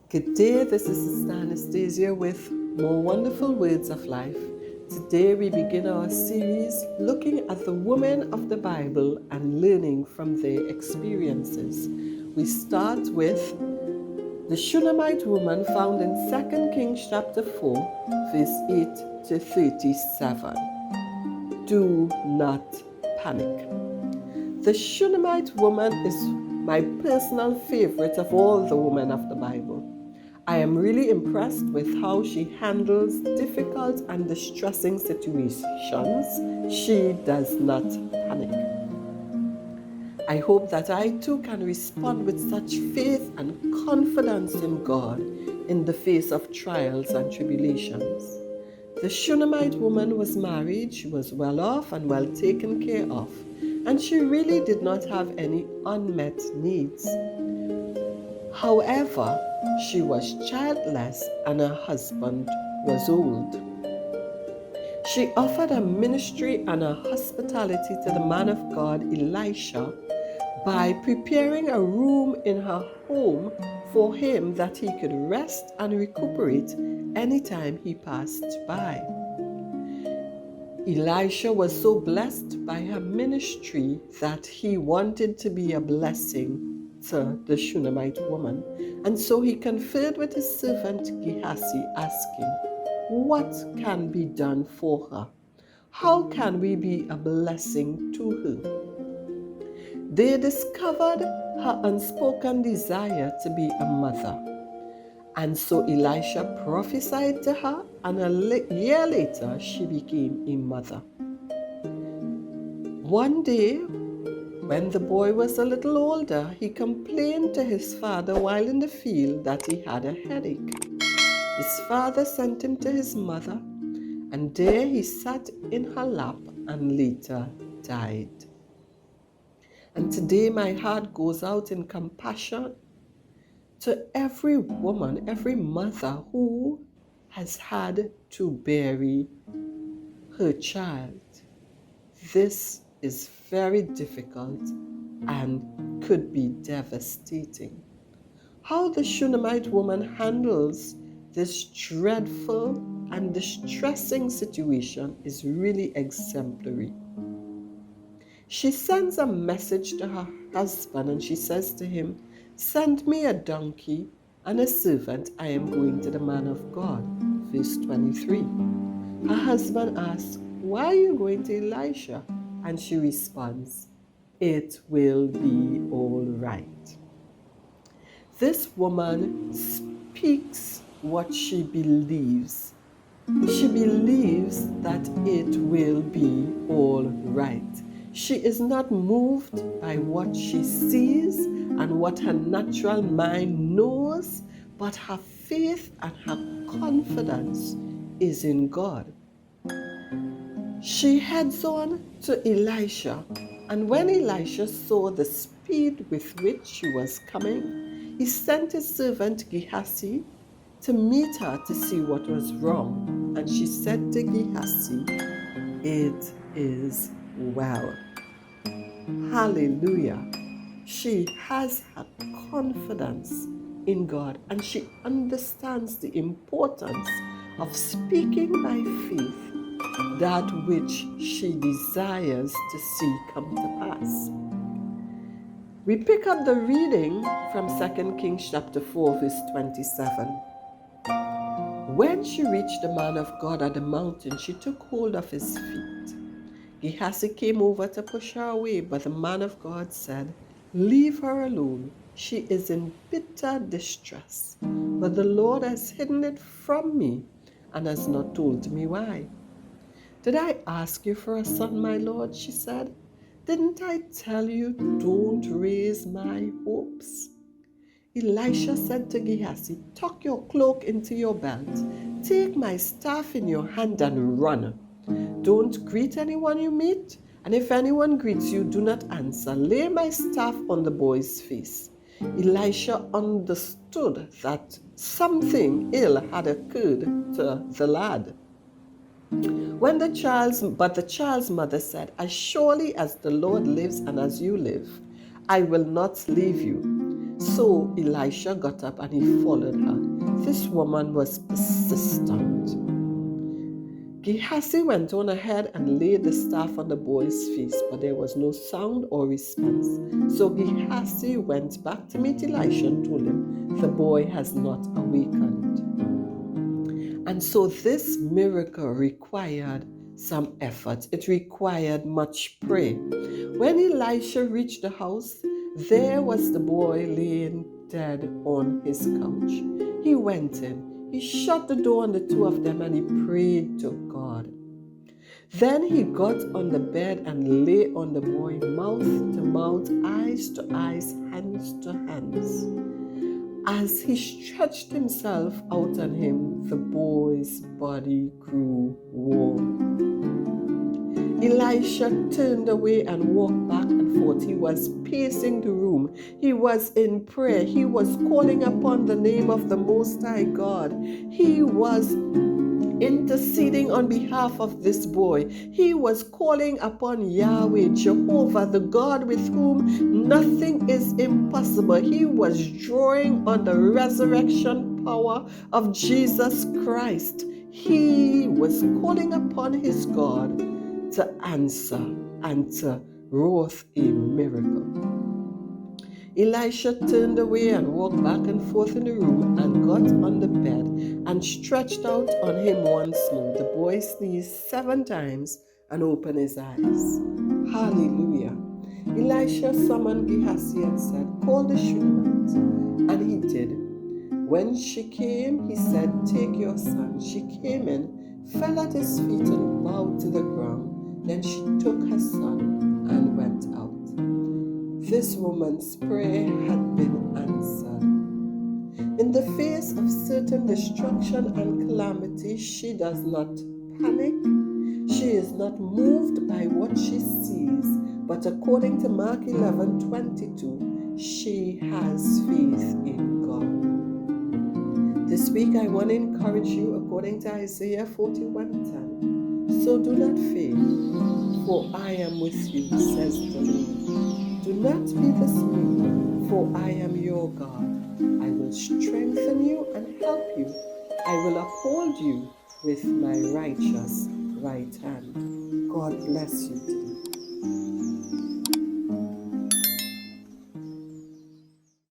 Good day, this is Sister Anastasia with more wonderful words of life. Today we begin our series looking at the women of the Bible and learning from their experiences. We start with the Shunammite woman found in 2 Kings chapter 4, verse 8 to 37. Do not panic. The Shunammite woman is my personal favorite of all the women of the Bible. I am really impressed with how she handles difficult and distressing situations. She does not panic. I hope that I too can respond with such faith and confidence in God in the face of trials and tribulations. The Shunammite woman was married, she was well off and well taken care of, and she really did not have any unmet needs. However, she was childless and her husband was old. She offered a ministry and a hospitality to the man of God, Elisha, by preparing a room in her home for him that he could rest and recuperate anytime he passed by. Elisha was so blessed by her ministry that he wanted to be a blessing to the Shunammite woman. And so he conferred with his servant Gehazi, asking, what can be done for her? How can we be a blessing to her? They discovered her unspoken desire to be a mother. And so Elisha prophesied to her, and a year later she became a mother. One day, when the boy was a little older, he complained to his father while in the field that he had a headache. His father sent him to his mother, and there he sat in her lap and later died. And today my heart goes out in compassion to every woman, every mother who has had to bury her child. This is very difficult and could be devastating. How the Shunammite woman handles this dreadful and distressing situation is really exemplary. She sends a message to her husband and she says to him, send me a donkey and a servant, I am going to the man of God. Verse 23. Her husband asks, why are you going to Elisha? And she responds, it will be all right. This woman speaks what she believes. She believes that it will be all right. She is not moved by what she sees and what her natural mind knows, but her faith and her confidence is in God. She heads on to Elisha, and when Elisha saw the speed with which she was coming, he sent his servant Gehazi to meet her to see what was wrong. And she said to Gehazi, it is well. Hallelujah. She has her confidence in God, and she understands the importance of speaking by faith that which she desires to see come to pass. We pick up the reading from 2 Kings chapter 4, verse 27. When she reached the man of God at the mountain, she took hold of his feet. Gehazi came over to push her away, but the man of God said, leave her alone. She is in bitter distress, but the Lord has hidden it from me and has not told me why. Did I ask you for a son, my Lord? She said. Didn't I tell you, don't raise my hopes? Elisha said to Gehazi, tuck your cloak into your belt, take my staff in your hand and run. Don't greet anyone you meet, and if anyone greets you, do not answer. Lay my staff on the boy's face. Elisha understood that something ill had occurred to the lad. But the child's mother said, as surely as the Lord lives and as you live, I will not leave you. So Elisha got up and he followed her. This woman was persistent. Gehazi went on ahead and laid the staff on the boy's face, but there was no sound or response. So Gehazi went back to meet Elisha and told him, "The boy has not awakened." And so this miracle required some effort. It required much prayer. When Elisha reached the house, there was the boy laying dead on his couch. He went in, he shut the door on the two of them, and he prayed to God. Then he got on the bed and lay on the boy, mouth to mouth, eyes to eyes, hands to hands. As he stretched himself out on him, the boy's body grew warm. Elisha turned away and walked back and forth. He was pacing the room. He was in prayer. He was calling upon the name of the Most High God. He was interceding on behalf of this boy. He was calling upon Yahweh, Jehovah, the God with whom nothing is impossible. He was drawing on the resurrection power of Jesus Christ. He was calling upon his God to answer and to wrought a miracle. Elisha turned away and walked back and forth in the room and got on the bed and stretched out on him once more. The boy sneezed 7 times and opened his eyes. Hallelujah. Elisha summoned Gehazi and said, "Call the Shunammite." And he did. When she came, he said, "Take your son." She came in, fell at his feet and bowed to the ground. Then she took her son and went out. This woman's prayer had been answered. In the face of certain destruction and calamity, she does not panic. She is not moved by what she sees, but according to Mark 11:22, she has faith in God. This week I want to encourage you according to Isaiah 41:10. So do not fear, for I am with you, says the Lord. Do not be dismayed, for I am your God. I will strengthen you and help you. I will uphold you with my righteous right hand. God bless you today.